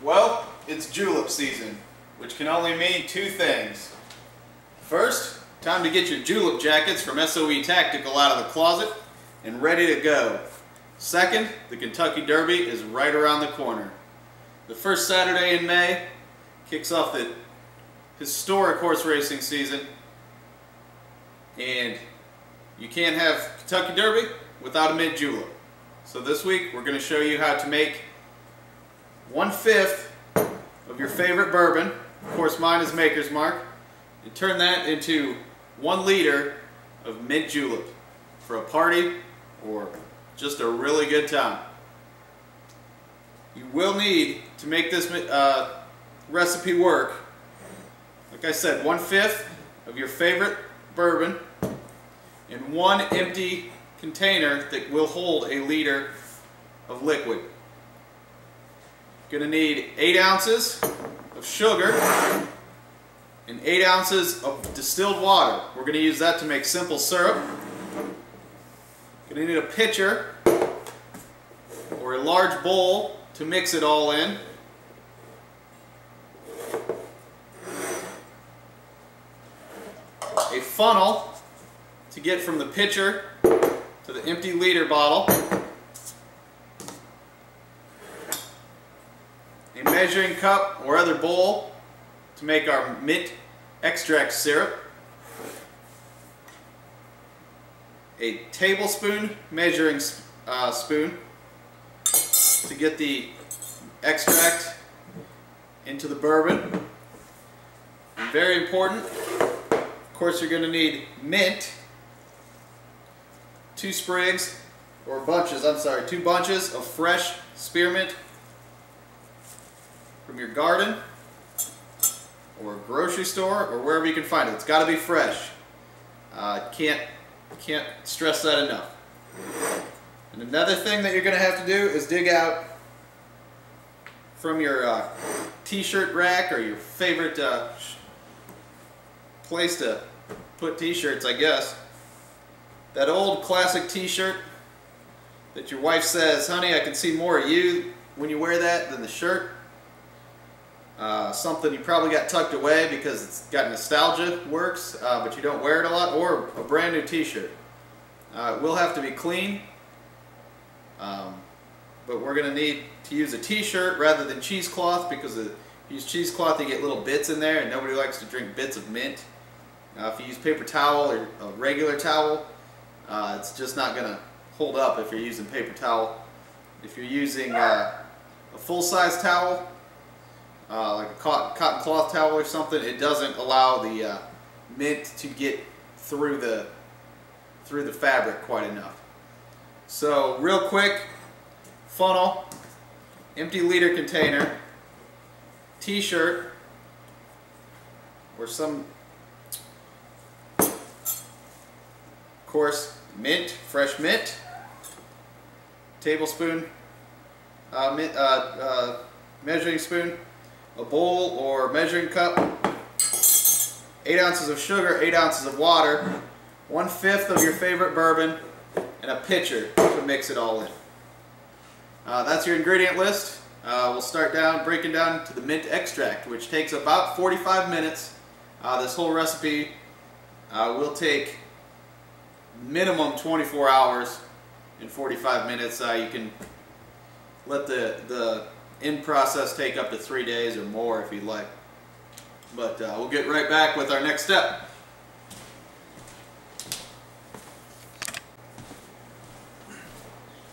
Well, it's julep season, which can only mean two things. First, time to get your julep jackets from SOE Tactical out of the closet and ready to go. Second, the Kentucky Derby is right around the corner. The first Saturday in May kicks off the historic horse racing season, and you can't have Kentucky Derby without a mint julep. So this week we're going to show you how to make 1/5 of your favorite bourbon, of course mine is Maker's Mark, and turn that into 1 liter of mint julep for a party or just a really good time. You will need to make this recipe work, like I said, 1/5 of your favorite bourbon in 1 empty container that will hold a liter of liquid. You're going to need 8 ounces of sugar and 8 ounces of distilled water. We're going to use that to make simple syrup. You're going to need a pitcher or a large bowl to mix it all in. A funnel to get from the pitcher to the empty liter bottle. A measuring cup or other bowl to make our mint extract syrup. A tablespoon measuring spoon to get the extract into the bourbon. And very important, of course, you're going to need mint, 2 bunches of fresh spearmint from your garden or grocery store or wherever you can find it. It's got to be fresh. Can't stress that enough. And another thing that you're going to have to do is dig out from your t-shirt rack or your favorite place to put t-shirts, I guess. That old classic t-shirt that your wife says, "Honey, I can see more of you when you wear that than the shirt." Something you probably got tucked away because it's got nostalgia works, but you don't wear it a lot, or a brand new t-shirt. It will have to be clean, but we're going to need to use a t-shirt rather than cheesecloth, because if you use cheesecloth you get little bits in there and nobody likes to drink bits of mint. If you use paper towel or a regular towel, it's just not going to hold up if you're using paper towel. If you're using a full-size towel, like a cotton cloth towel or something, it doesn't allow the mint to get through the fabric quite enough. So real quick, funnel, empty liter container, t-shirt, or some, of course, mint, fresh mint, tablespoon, measuring spoon, a bowl or measuring cup, 8 ounces of sugar, 8 ounces of water, 1/5 of your favorite bourbon, and a pitcher to mix it all in. That's your ingredient list. We'll start breaking down to the mint extract, which takes about 45 minutes. This whole recipe will take minimum 24 hours and 45 minutes. You can let the end process take up to 3 days or more if you'd like. But we'll get right back with our next step.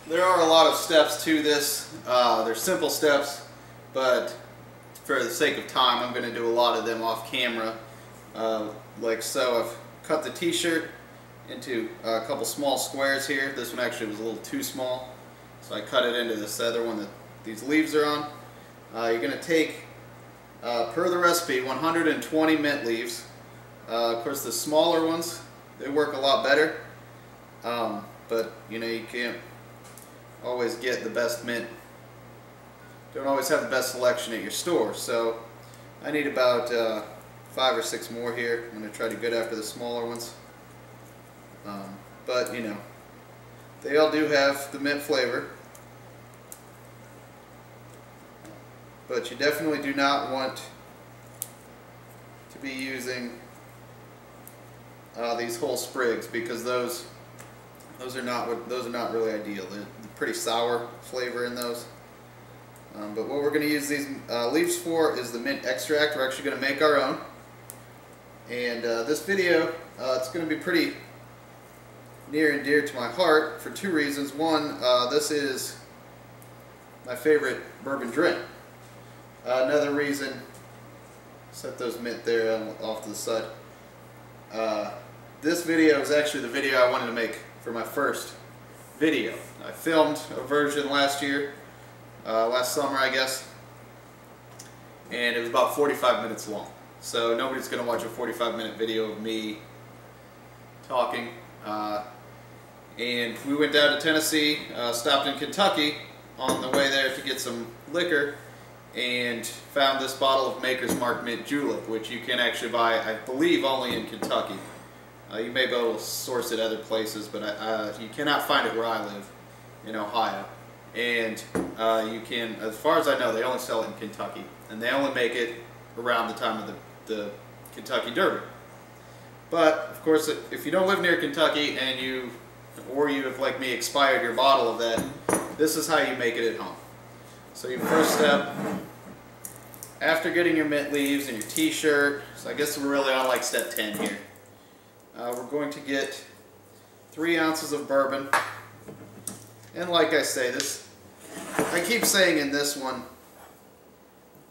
There are a lot of steps to this. They're simple steps, but for the sake of time I'm going to do a lot of them off camera. Like so, I've cut the t-shirt into a couple small squares here. This one actually was a little too small, so I cut it into this other one that these leaves are on. You're going to take, per the recipe, 120 mint leaves. Of course the smaller ones, they work a lot better, but you know, you can't always get the best mint. Don't always have the best selection at your store, so I need about 5 or 6 more here. I'm going to try to get after the smaller ones, but you know, they all do have the mint flavor. but you definitely do not want to be using these whole sprigs, because those are not really ideal. They're pretty sour flavor in those. But what we're going to use these leaves for is the mint extract. We're actually going to make our own. And this video, it's going to be pretty near and dear to my heart for two reasons. One, this is my favorite bourbon drink. Another reason, set those mint there off to the side. This video is actually the video I wanted to make for my first video. I filmed a version last year, last summer I guess, and it was about 45 minutes long. So nobody's going to watch a 45-minute video of me talking. And we went down to Tennessee, stopped in Kentucky on the way there to get some liquor, and found this bottle of Maker's Mark Mint Julep, which you can actually buy, I believe, only in Kentucky. You may be able to source it other places, but you cannot find it where I live, in Ohio. And you can, as far as I know, they only sell it in Kentucky, and they only make it around the time of the Kentucky Derby. But of course, if you don't live near Kentucky and you have, like me, expired your bottle of that, this is how you make it at home. So your first step, after getting your mint leaves and your t-shirt, so I guess we're really on like step 10 here. We're going to get 3 ounces of bourbon. And like I say, I keep saying in this one,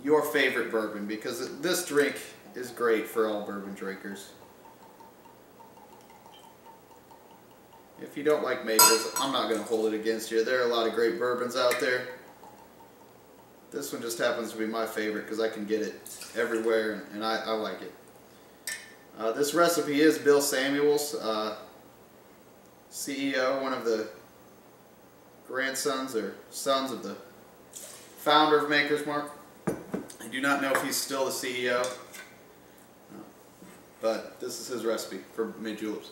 your favorite bourbon, because this drink is great for all bourbon drinkers. If you don't like Makers, I'm not going to hold it against you. There are a lot of great bourbons out there. This one just happens to be my favorite because I can get it everywhere, and I like it. This recipe is Bill Samuels, CEO, one of the grandsons or sons of the founder of Maker's Mark. I do not know if he's still the CEO, but this is his recipe for mint juleps.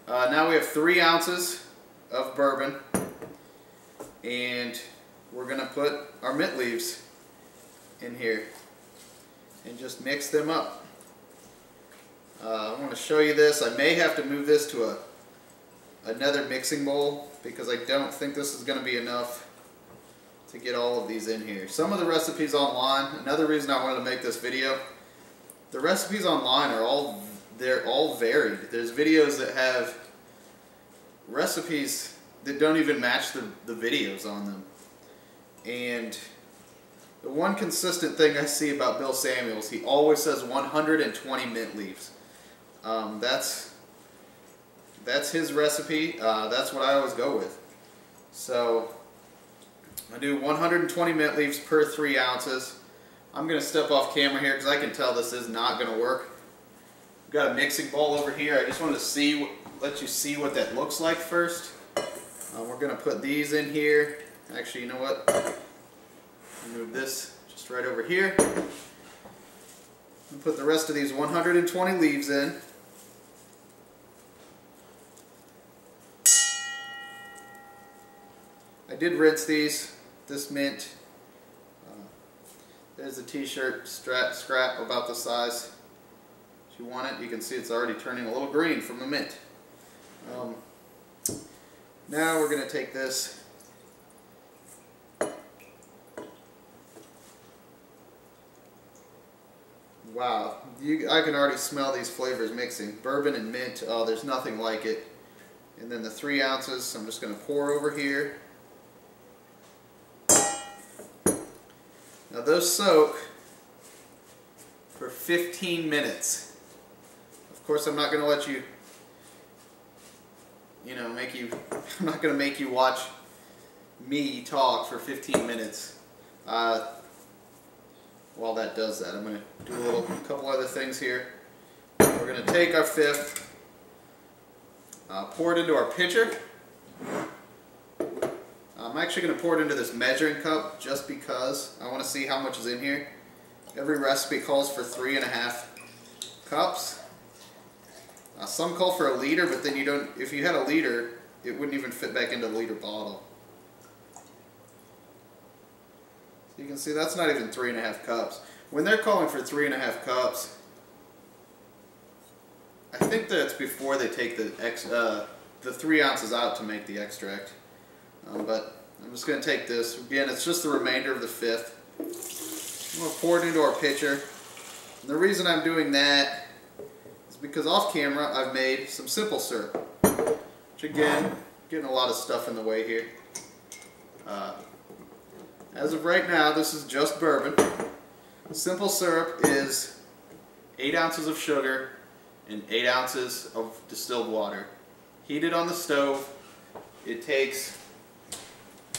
Now we have 3 ounces of bourbon, and we're going to put our mint leaves in here and just mix them up. I want to show you this. I may have to move this to another mixing bowl because I don't think this is going to be enough to get all of these in here. Some of the recipes online, another reason I wanted to make this video, the recipes online are all varied. There's videos that have recipes that don't even match the videos on them. And the one consistent thing I see about Bill Samuels, he always says 120 mint leaves. That's his recipe. That's what I always go with. So I do 120 mint leaves per 3 ounces. I'm going to step off camera here because I can tell this is not going to work. I've got a mixing bowl over here. I just wanted to let you see what that looks like first. We're going to put these in here. Actually, you know what? Move this just right over here. And put the rest of these 120 leaves in. I did rinse this mint. There's a t-shirt scrap about the size. If you want it, you can see it's already turning a little green from the mint. Now we're going to take this wow, I can already smell these flavors mixing. Bourbon and mint, oh, there's nothing like it. And then the 3 ounces, I'm just going to pour over here. Now those soak for 15 minutes. Of course, I'm not going to let you, I'm not going to make you watch me talk for 15 minutes. While that does that, I'm going to do a couple other things here. We're going to take our fifth, pour it into our pitcher. I'm actually going to pour it into this measuring cup just because I want to see how much is in here. Every recipe calls for 3.5 cups. Some call for a liter, but then if you had a liter, it wouldn't even fit back into the liter bottle. So you can see that's not even 3.5 cups. When they're calling for 3.5 cups, I think that's before they take the 3 ounces out to make the extract. But I'm just going to take this. Again, it's just the remainder of the fifth. I'm going to pour it into our pitcher. And the reason I'm doing that is because off camera I've made some simple syrup. Which again, getting a lot of stuff in the way here. As of right now, this is just bourbon. Simple syrup is 8 ounces of sugar and 8 ounces of distilled water. Heated on the stove. It takes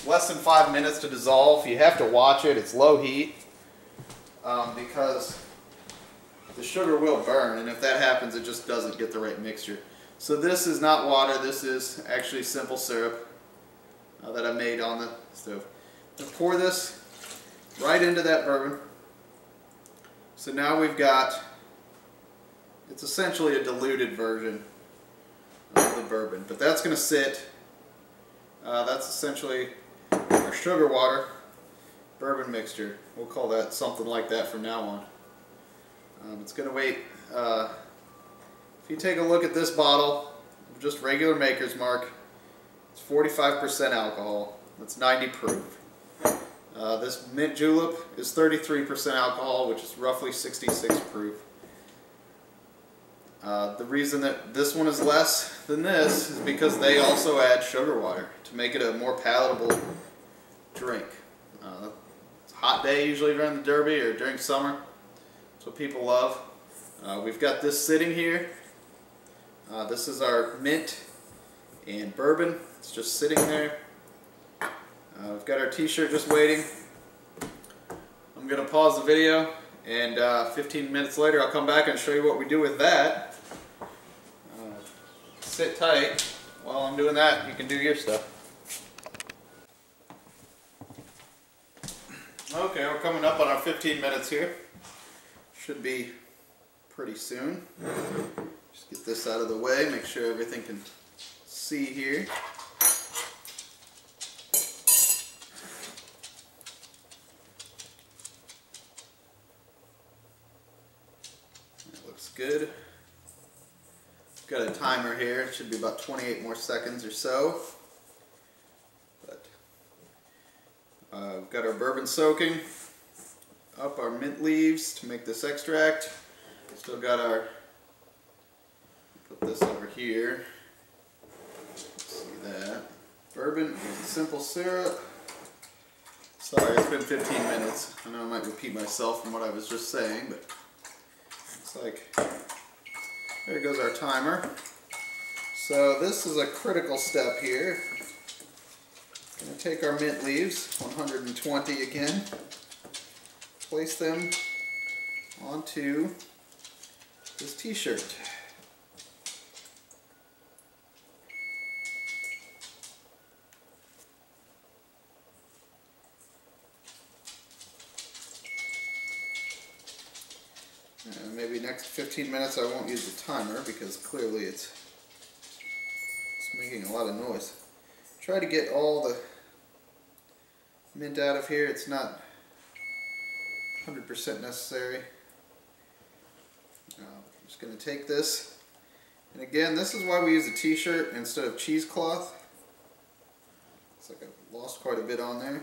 less than 5 minutes to dissolve. You have to watch it. It's low heat because the sugar will burn, and if that happens, it just doesn't get the right mixture. So this is not water. This is actually simple syrup that I made on the stove. I'm gonna pour this right into that bourbon. So now we've got, it's essentially a diluted version of the bourbon, but that's going to sit. That's essentially our sugar water bourbon mixture. We'll call that something like that from now on. It's going to wait. If you take a look at this bottle, just regular Maker's Mark, it's 45% alcohol. That's 90 proof. This mint julep is 33% alcohol, which is roughly 66 proof. The reason that this one is less than this is because they also add sugar water to make it a more palatable drink. It's a hot day usually during the Derby or during summer. That's what people love. We've got this sitting here. This is our mint and bourbon. It's just sitting there. We've got our t-shirt just waiting. I'm going to pause the video, and 15 minutes later I'll come back and show you what we do with that. Sit tight. While I'm doing that, you can do your stuff. Okay, we're coming up on our 15 minutes here. Should be pretty soon. Just get this out of the way, make sure everything can see here. That looks good. Got a timer here. It should be about 28 more seconds or so. But we've got our bourbon soaking up our mint leaves to make this extract. Still got our, put this over here. See that. Bourbon and simple syrup. Sorry, it's been 15 minutes. I know I might repeat myself from what I was just saying, but it's like, there goes our timer. So this is a critical step here. I'm going to take our mint leaves, 120 again, place them onto this t-shirt. Maybe next 15 minutes I won't use the timer because clearly it's making a lot of noise. Try to get all the mint out of here. It's not 100% necessary. I'm just going to take this, and again, this is why we use a t-shirt instead of cheesecloth. It's like I've lost quite a bit on there.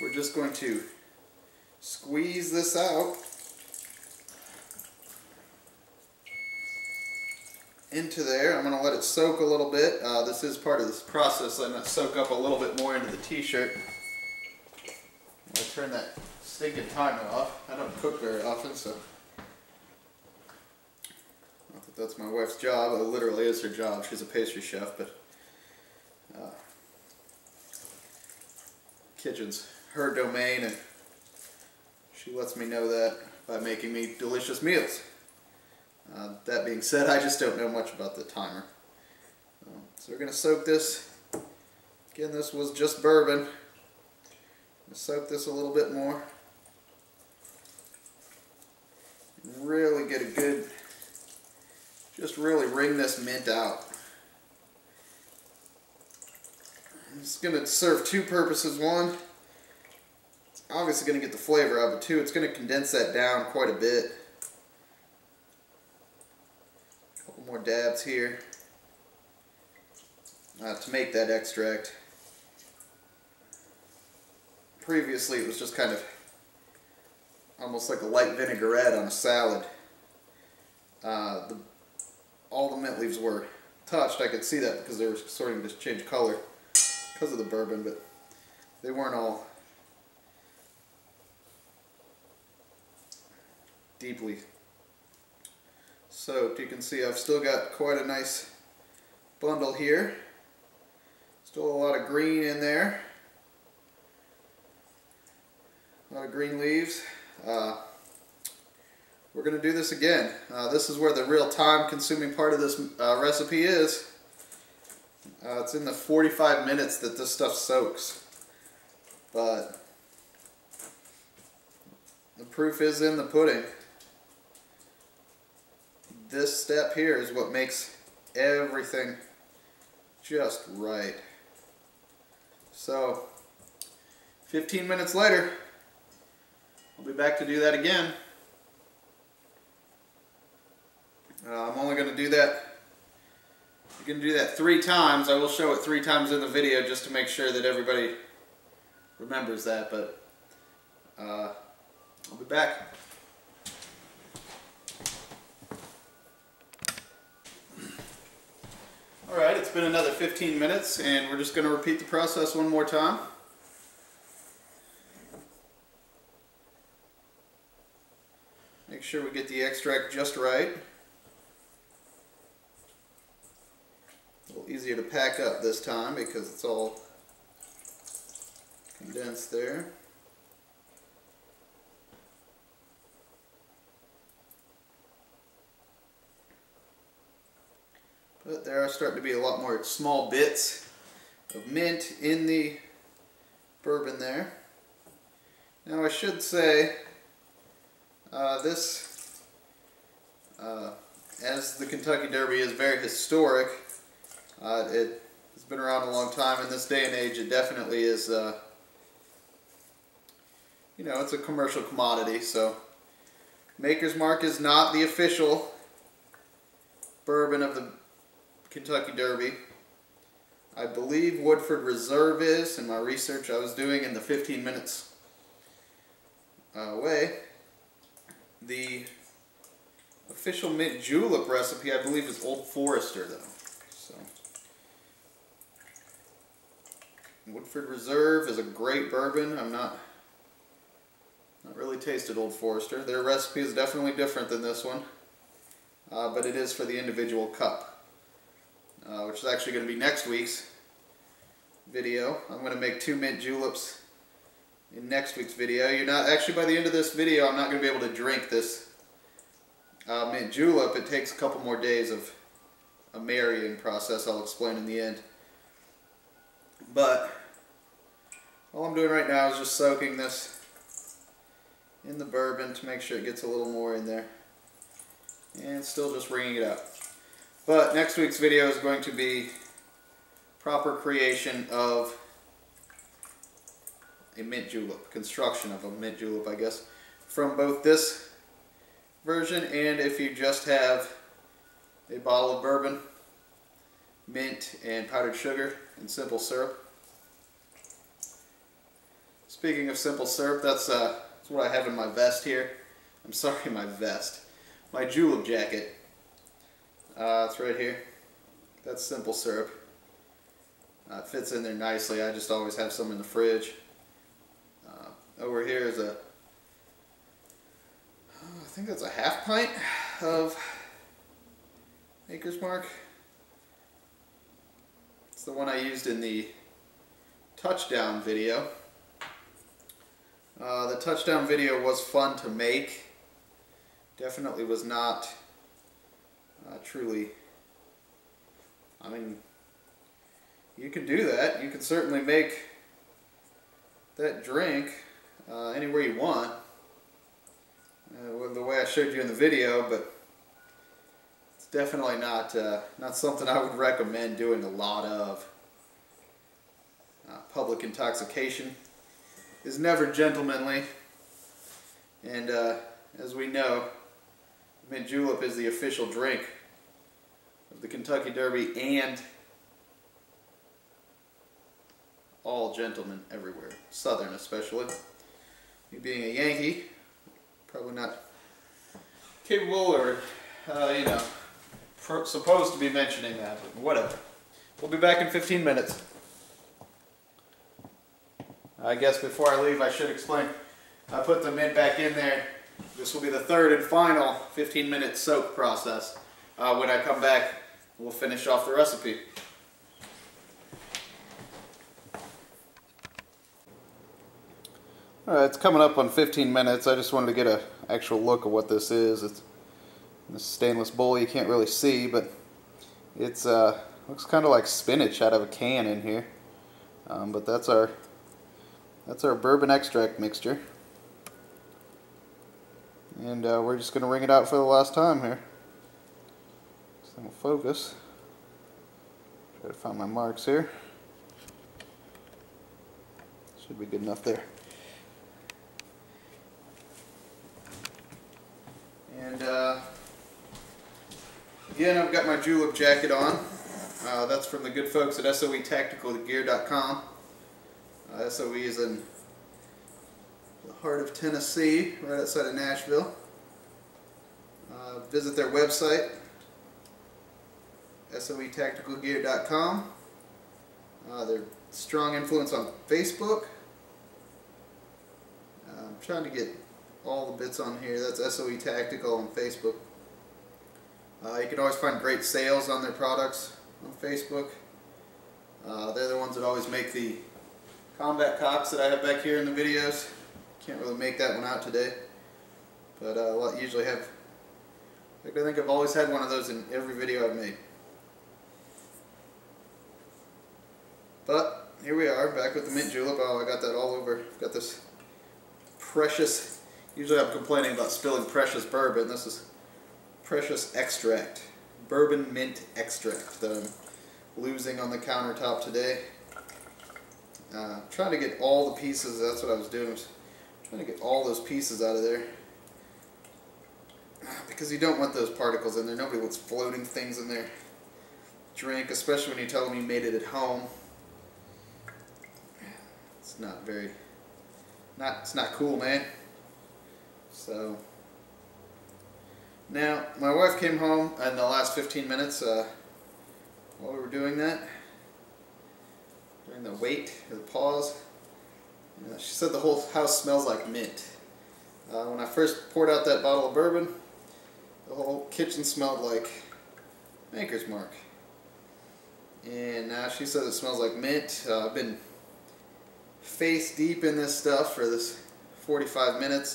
We're just going to squeeze this out into there. I'm going to let it soak a little bit. This is part of this process. I'm going to soak up a little bit more into the t-shirt. I'm going to turn that stinking timer off. I don't cook very often, so not that that's my wife's job. It literally is her job. She's a pastry chef, but kitchen's her domain, and she lets me know that by making me delicious meals. That being said, I just don't know much about the timer. So we're going to soak this. Again, this was just bourbon. I'm going to soak this a little bit more. Really get a good, just really wring this mint out. It's going to serve two purposes. One, obviously going to get the flavor of it too. It's going to condense that down quite a bit. A couple more dabs here to make that extract. Previously it was just kind of almost like a light vinaigrette on a salad. All the mint leaves were touched. I could see that because they were starting to change color because of the bourbon, but they weren't all deeply soaked. You can see I've still got quite a nice bundle here. Still a lot of green in there. A lot of green leaves. We're going to do this again. This is where the real time-consuming part of this recipe is. It's in the 45 minutes that this stuff soaks. But the proof is in the pudding. This step here is what makes everything just right. So, 15 minutes later, I'll be back to do that again. I'm only going to do that. I'm going to do that 3 times. I will show it 3 times in the video just to make sure that everybody remembers that. But I'll be back. Alright, it's been another 15 minutes and we're just going to repeat the process one more time. Make sure we get the extract just right. A little easier to pack up this time because it's all condensed there. But there are starting to be a lot more small bits of mint in the bourbon there. Now I should say this, as the Kentucky Derby is very historic, it has been around a long time. In this day and age, it definitely is, you know, it's a commercial commodity. So Maker's Mark is not the official bourbon of the Kentucky Derby. I believe Woodford Reserve is, in my research I was doing in the 15 minutes away. The official mint julep recipe, I believe, is Old Forester, though. So, Woodford Reserve is a great bourbon. I'm not really tasted Old Forester. Their recipe is definitely different than this one, but it is for the individual cup, which is actually going to be next week's video. I'm going to make 2 mint juleps in next week's video. You're not actually, by the end of this video, I'm not going to be able to drink this mint julep. It takes a couple more days of a marrying process I'll explain in the end. But all I'm doing right now is just soaking this in the bourbon to make sure it gets a little more in there, and still just wringing it out. But next week's video is going to be proper creation of a mint julep, construction of a mint julep, I guess, from both this version and if you just have a bottle of bourbon, mint and powdered sugar and simple syrup. Speaking of simple syrup, that's what I have in my vest here. I'm sorry, my vest. My julep jacket. It's right here. That's simple syrup. It fits in there nicely. I just always have some in the fridge. Over here is I think that's a half pint of Maker's Mark. It's the one I used in the touchdown video. The touchdown video was fun to make. Definitely was not truly, I mean, you can do that. You can certainly make that drink anywhere you want, the way I showed you in the video, but it's definitely not something I would recommend doing a lot of. Public intoxication is never gentlemanly. And as we know, mint julep is the official drink of the Kentucky Derby and all gentlemen everywhere, Southern especially. Me being a Yankee, probably not capable or, you know, supposed to be mentioning that, but whatever. We'll be back in 15 minutes. I guess before I leave I should explain. I put the mint back in there. This will be the third and final 15-minute soak process. When I come back, we'll finish off the recipe. Alright, it's coming up on 15 minutes. I just wanted to get an actual look at what this is. It's in this stainless bowl. You can't really see, but it's looks kind of like spinach out of a can in here. But that's our bourbon extract mixture. And we're just going to wring it out for the last time here. So then we'll focus. Try to find my marks here. Should be good enough there. And again, I've got my julep jacket on. That's from the good folks at SOEtacticalgear.com. SOE is in the heart of Tennessee, right outside of Nashville. Visit their website, SOEtacticalgear.com. They're strong influence on Facebook. I'm trying to get all the bits on here. That's SOE Tactical on Facebook. You can always find great sales on their products on Facebook. They're the ones that always make the combat cocks that I have back here in the videos. Can't really make that one out today, but I usually have. I think I've always had one of those in every video I've made. But here we are, back with the mint julep. Oh, I got that all over. I've got this precious. Usually I'm complaining about spilling precious bourbon. This is precious extract, bourbon mint extract that I'm losing on the countertop today. Trying to get all the pieces. That's what I was doing. Trying to get all those pieces out of there, because you don't want those particles in there. Nobody wants floating things in their drink, especially when you tell them you made it at home. It's not very, it's not cool, man. So now my wife came home in the last 15 minutes while we were doing that, during the wait or the pause. She said the whole house smells like mint. When I first poured out that bottle of bourbon, the whole kitchen smelled like Maker's Mark. And now she says it smells like mint. I've been face deep in this stuff for this 45 minutes.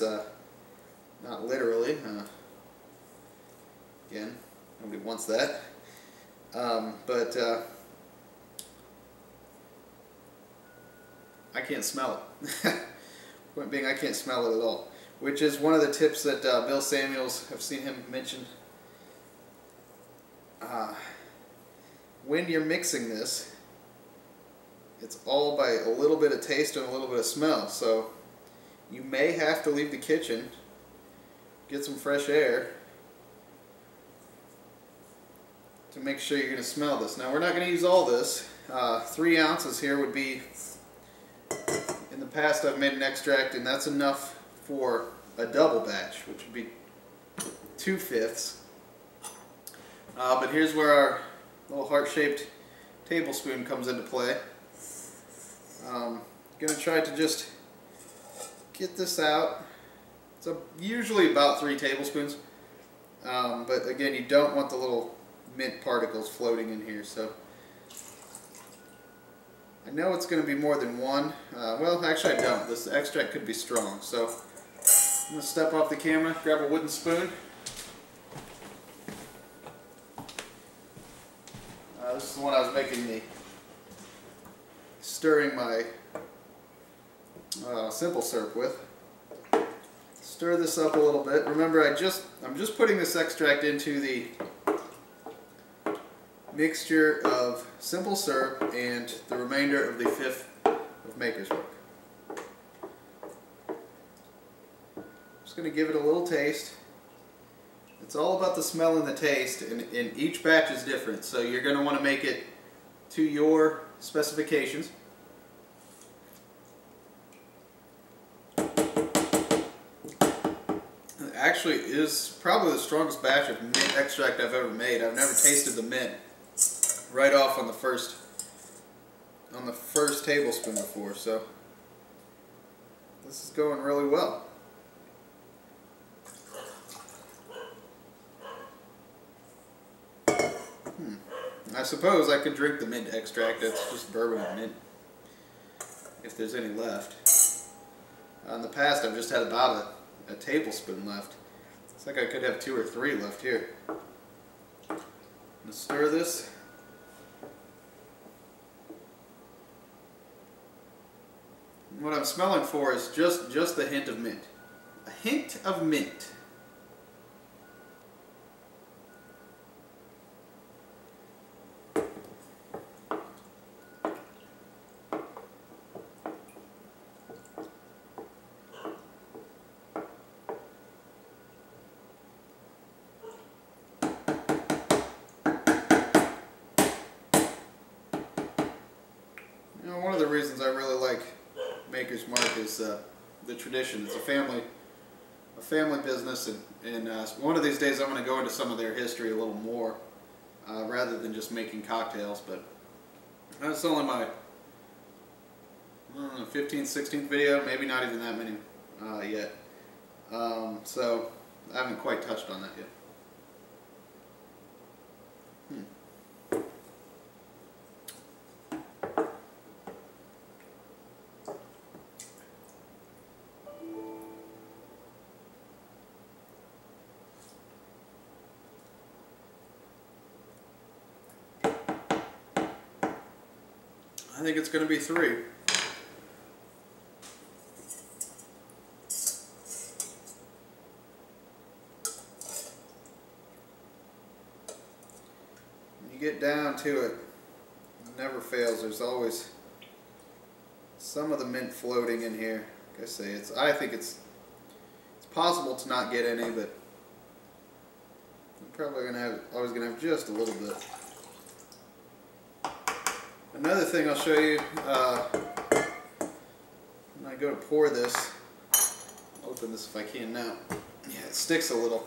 Not literally. Again, nobody wants that. But I can't smell it. Point being, I can't smell it at all. Which is one of the tips that Bill Samuels, I've seen him mention. When you're mixing this, it's all by a little bit of taste and a little bit of smell. So you may have to leave the kitchen, get some fresh air to make sure you're going to smell this. Now we're not going to use all this. 3 ounces here would be, in the past I've made an extract, and that's enough for a double batch, which would be 2/5. But here's where our little heart-shaped tablespoon comes into play. I'm going to try to just get this out. It's usually about 3 tablespoons. But again, you don't want the little mint particles floating in here. So I know it's going to be more than 1. Well, actually I don't. This extract could be strong. So I'm going to step off the camera, grab a wooden spoon. This is the one I was making stirring my simple syrup with. Stir this up a little bit. Remember, I'm just putting this extract into the mixture of simple syrup and the remainder of the 1/5 of Maker's Mark. just going to give it a little taste. It's all about the smell and the taste, and each batch is different, so you're going to want to make it to your specifications. It actually is probably the strongest batch of mint extract I've ever made. I've never tasted the mint right off on the first tablespoon before, so this is going really well. I suppose I could drink the mint extract. It's just bourbon and mint, if there's any left. In the past, I've just had about a tablespoon left. Looks like I could have 2 or 3 left here. I'm gonna stir this. What I'm smelling for is just a hint of mint. A hint of mint. You know, one of the reasons I really like Maker's Mark is the tradition. It's a family business, and one of these days I'm going to go into some of their history a little more, rather than just making cocktails. But that's only my 15th, 16th video, maybe not even that many yet. So I haven't quite touched on that yet. I think it's going to be 3. When you get down to it, it never fails. There's always some of the mint floating in here. Like I say, I think it's possible to not get any, but I'm probably always gonna have just a little bit. Another thing I'll show you, when I go to pour this, I'll open this if I can now. Yeah, it sticks a little.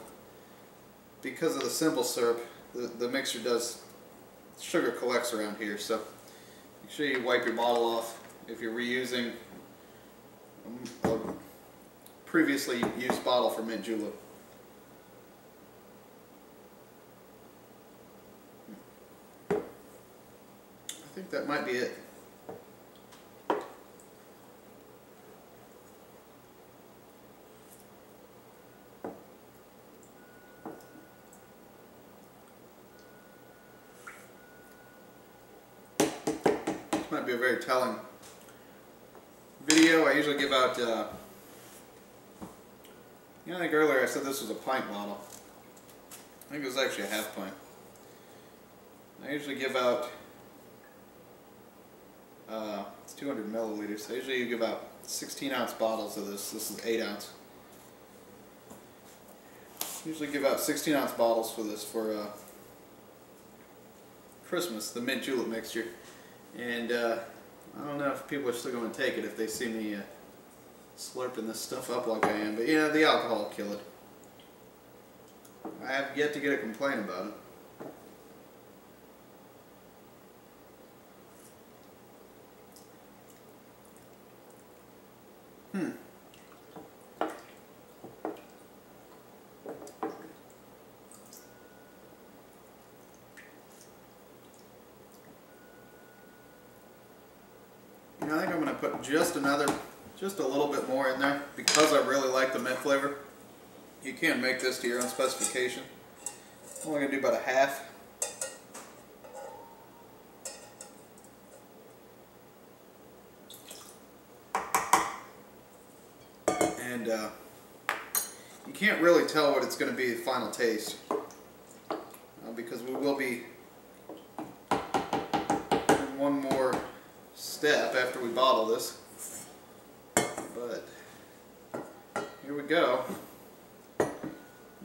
Because of the simple syrup, the mixture does, sugar collects around here, so make sure you wipe your bottle off if you're reusing a previously used bottle for mint julep. I think that might be it. This might be a very telling video. I usually give out, I think earlier I said this was a pint bottle. I think it was actually a half pint. I usually give out, it's 200 milliliters. I usually give out 16-ounce bottles of this. This is 8 ounce. Usually give out 16-ounce bottles for this for Christmas, the mint julep mixture. And I don't know if people are still going to take it if they see me slurping this stuff up like I am, but the alcohol will kill it. I have yet to get a complaint about it. I think I'm going to put just a little bit more in there because I really like the mint flavor. You can make this to your own specification. I'm only going to do about a half. And you can't really tell what it's going to be the final taste because we will be doing one more step after we bottle this. But here we go.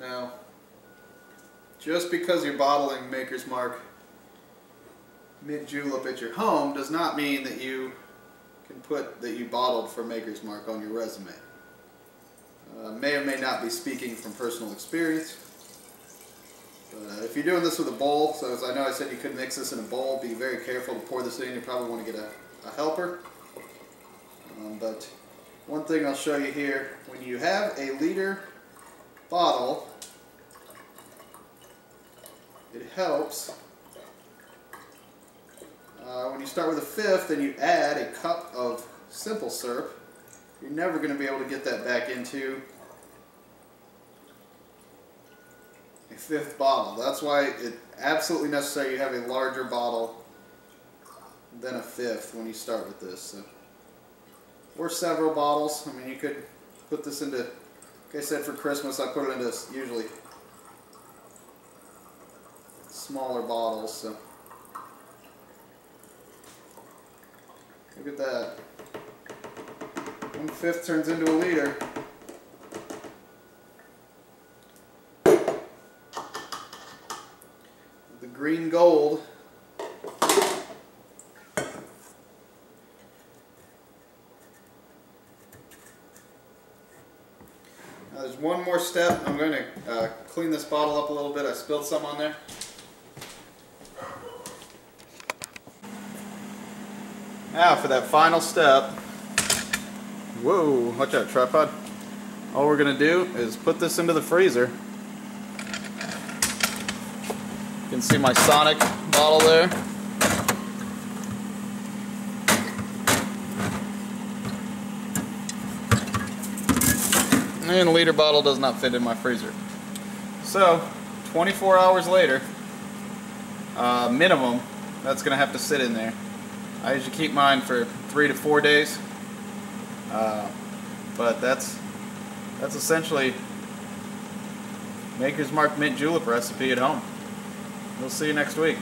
Now, just because you're bottling Maker's Mark mint julep at your home does not mean that you can put that you bottled for Maker's Mark on your resume. May or may not be speaking from personal experience. If you're doing this with a bowl, so as I know I said you could mix this in a bowl, be very careful to pour this in. You probably want to get a helper. But one thing I'll show you here, when you have a liter bottle, it helps when you start with a fifth and you add a cup of simple syrup. You're never going to be able to get that back into a fifth bottle. That's why it's absolutely necessary you have a larger bottle than a fifth when you start with this. So, or several bottles. I mean, you could put this into, like I said, for Christmas I put it into usually smaller bottles. So look at that. 1/5 turns into a liter. The green gold. Now there's one more step. I'm going to clean this bottle up a little bit. I spilled some on there. Now for that final step. Whoa, watch out, tripod. All we're going to do is put this into the freezer. You can see my Sonic bottle there. And a liter bottle does not fit in my freezer. So, 24 hours later, minimum, that's going to have to sit in there. I usually keep mine for 3 to 4 days. But that's essentially Maker's Mark mint julep recipe at home. We'll see you next week.